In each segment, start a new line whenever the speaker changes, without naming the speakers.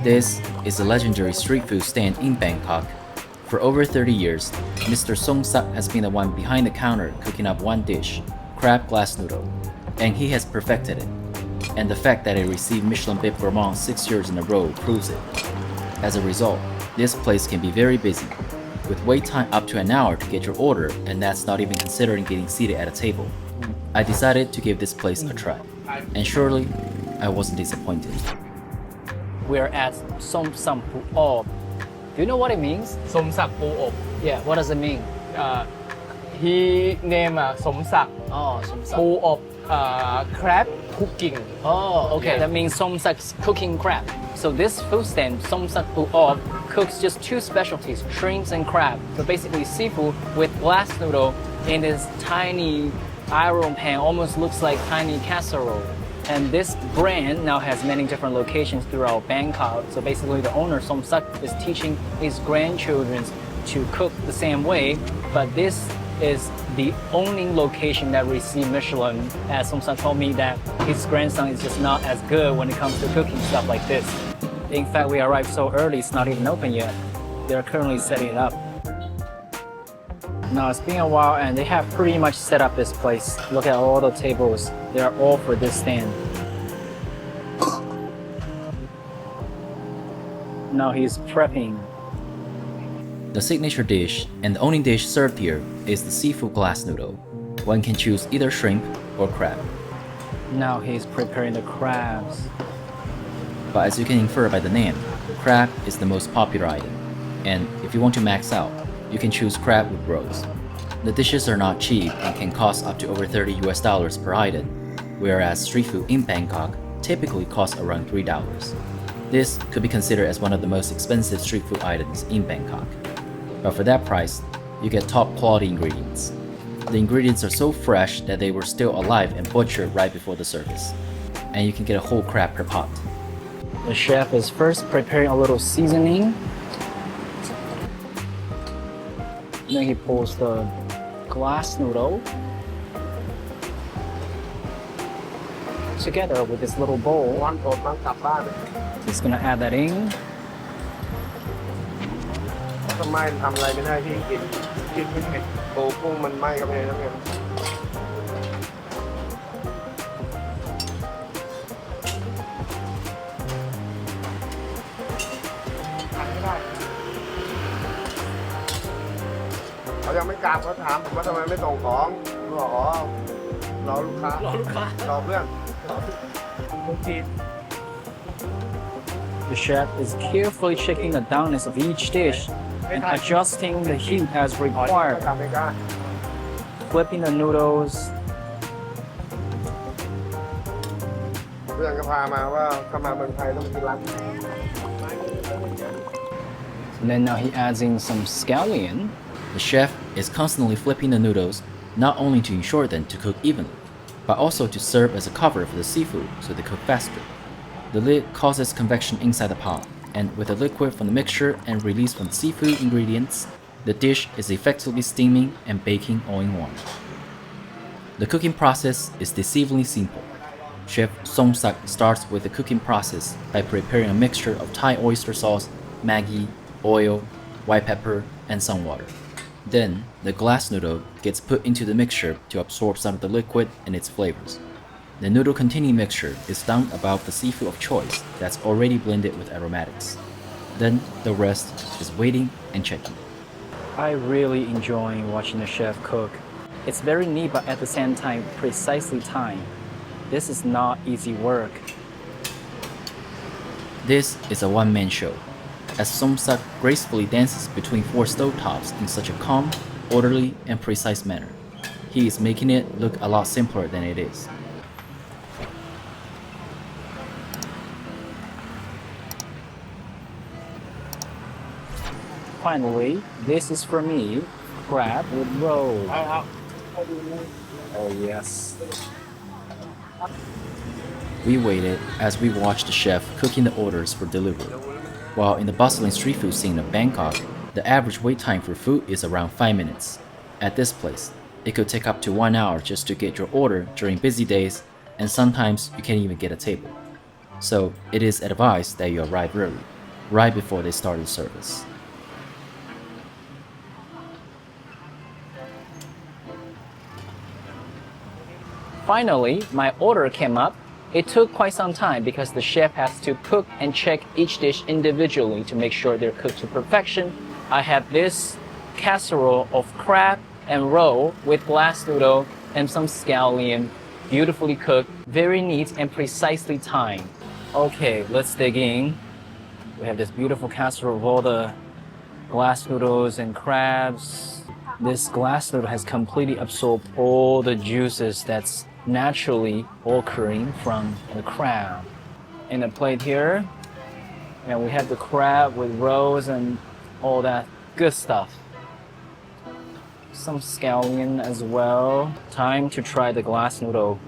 This is a legendary street food stand in Bangkok. For over 30 years, Mr. Somsak has been the one behind the counter cooking up one dish, crab glass noodle, and he has perfected it. And the fact that it received Michelin Bib Gourmand 6 years in a row proves it. As a result, this place can be very busy, with wait time up to an hour to get your order, and that's not even considering getting seated at a table. I decided to give this place a try, and surely, I wasn't disappointed.
We're at Somsak Pu Ob. Do you know what it means?
Somsak Pu Ob.
Yeah, what does it mean?
He named Somsak
Oh, Somsak.
Pu Ob, crab cooking.
Oh, okay,
Yeah.
that means Somsak's cooking crab. So this food stand, Somsak Pu Ob, cooks just two specialties, shrimps and crab. So basically seafood with glass noodle in this tiny iron pan, almost looks like tiny casserole. And this brand now has many different locations throughout Bangkok. So basically the owner, Somsak, is teaching his grandchildren to cook the same way, but this is the only location that received Michelin, as Somsak told me that his grandson is just not as good when it comes to cooking stuff like this. In fact, we arrived so early, it's not even open yet. They're currently setting it up. Now it's been a while and they have pretty much set up this place. Look at all the tables. They are all for this stand. Now he's prepping.
The signature dish and the only dish served here is the seafood glass noodle. One can choose either shrimp or crab.
Now he's preparing the crabs.
But as you can infer by the name, crab is the most popular item. And if you want to max out, you can choose crab with rolls. The dishes are not cheap and can cost up to over $30 per item, whereas street food in Bangkok typically costs around $3. This could be considered as one of the most expensive street food items in Bangkok. But for that price, you get top quality ingredients. The ingredients are so fresh that they were still alive and butchered right before the service. And you can get a whole crab per pot.
The chef is first preparing a little seasoning. Then he pulls the glass noodle together with this little bowl.
วันโปรดมันกลับบ้าน
He's gonna add that in.
ทำไมทำอะไรไม่ได้ที่กินไม่เผ็ดโตกุ้งมันไหม้ก็ไม่ได้แล้วไงทานไม่ได้เขายังไม่กลับเขาถามผมว่าทำไมไม่ส่งของผมบอกอ๋อรอลูกค้ารอเพื่อนลูกจีน
The chef is carefully checking the doneness of each dish and adjusting the heat as required.
ทำไม่กล้า
Flipping the noodles.
เพื่อนก็พามาว่าถ้ามาเมืองไทยต้องกินร้าน
And then now he adds in some scallion.
The chef is constantly flipping the noodles, not only to ensure them to cook evenly, but also to serve as a cover for the seafood so they cook faster. The lid causes convection inside the pot, and with the liquid from the mixture and release from the seafood ingredients, the dish is effectively steaming and baking all in one. The cooking process is deceivingly simple. Chef Somsak starts with the cooking process by preparing a mixture of Thai oyster sauce, Maggi, oil, white pepper, and some water. Then, the glass noodle gets put into the mixture to absorb some of the liquid and its flavors. The noodle-containing mixture is dumped above the seafood of choice that's already blended with aromatics. Then, the rest is waiting and checking.
I really enjoy watching the chef cook. It's very neat, but at the same time, precisely timed. This is not easy work.
This is a one-man show, as Somsak gracefully dances between four stovetops in such a calm, orderly, and precise manner. He is making it look a lot simpler than it is.
Finally, this is for me, crab with roll. Oh yes.
We waited as we watched the chef cooking the orders for delivery. While in the bustling street food scene of Bangkok, the average wait time for food is around 5 minutes. At this place, it could take up to 1 hour just to get your order during busy days, and sometimes you can't even get a table. So it is advised that you arrive early. right before they started service.
Finally, my order came up. It took quite some time because the chef has to cook and check each dish individually to make sure they're cooked to perfection. I have this casserole of crab and roe with glass noodle and some scallion, beautifully cooked, very neat and precisely timed. Okay, let's dig in. We have this beautiful casserole of all the glass noodles and crabs. This glass noodle has completely absorbed all the juices that's naturally occurring from the crab. In the plate here, and we have the crab with roes and all that good stuff. Some scallion as well. Time to try the glass noodle.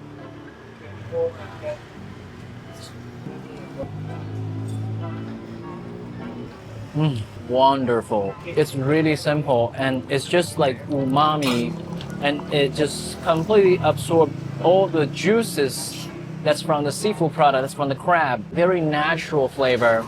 Wonderful. It's really simple and it's just like umami, and it just completely absorbs all the juices that's from the seafood product, that's from the crab. Very natural flavor.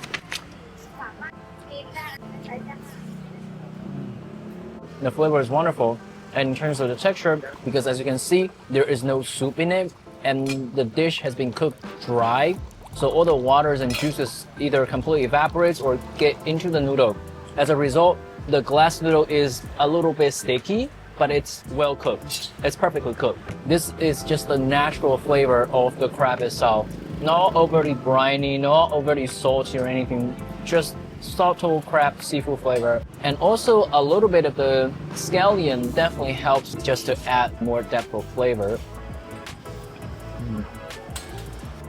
The flavor is wonderful. And in terms of the texture, because as you can see, there is no soup in it and the dish has been cooked dry. So all the waters and juices either completely evaporates or get into the noodle. As a result, the glass noodle is a little bit sticky, but it's well cooked. It's perfectly cooked. This is just the natural flavor of the crab itself. Not overly briny, not overly salty or anything. Just subtle crab seafood flavor. And also a little bit of the scallion definitely helps just to add more depth of flavor.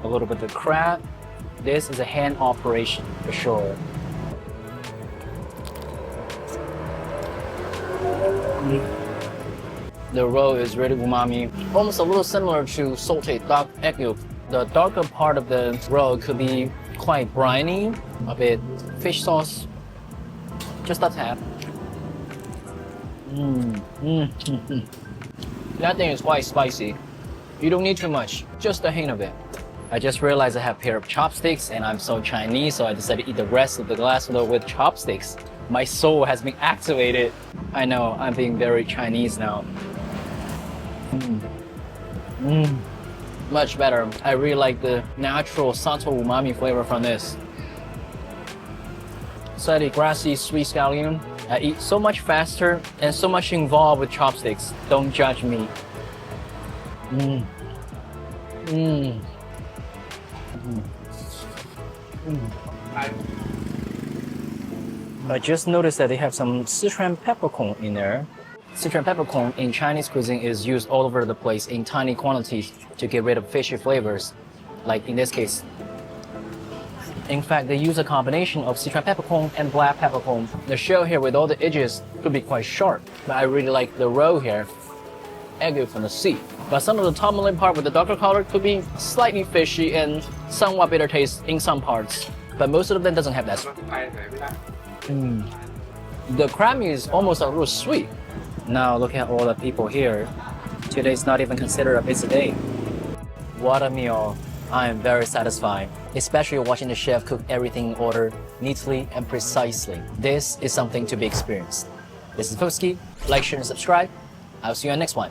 A little bit of the crab. This is a hand operation for sure. The roe is really umami, almost a little similar to sauteed duck egg yolk. The darker part of the roe could be quite briny, a bit fish sauce, just a tap. That thing is quite spicy. You don't need too much, just a hint of it. I just realized I have a pair of chopsticks and I'm so Chinese, so I decided to eat the rest of the glass noodle with chopsticks. My soul has been activated. I know, I'm being very Chinese now. Much better. I really like the natural subtle umami flavor from this. Slightly grassy, sweet scallion. I eat so much faster and so much involved with chopsticks. Don't judge me. I just noticed that they have some Sichuan peppercorn in there. Sichuan peppercorn in Chinese cuisine is used all over the place in tiny quantities to get rid of fishy flavors, like in this case. In fact, they use a combination of Sichuan peppercorn and black peppercorn. The shell here with all the edges could be quite sharp, but I really like the roe here, egg yolk from the sea. But some of the top main part with the darker color could be slightly fishy and somewhat bitter taste in some parts, but most of them doesn't have that. The crab meat is almost a little sweet. Now look at all the people here. Today's not even considered a busy day. What a meal. I am very satisfied, especially watching the chef cook everything in order, neatly and precisely. This is something to be experienced. This is Fuski. Like, share, and subscribe. I'll see you on the next one.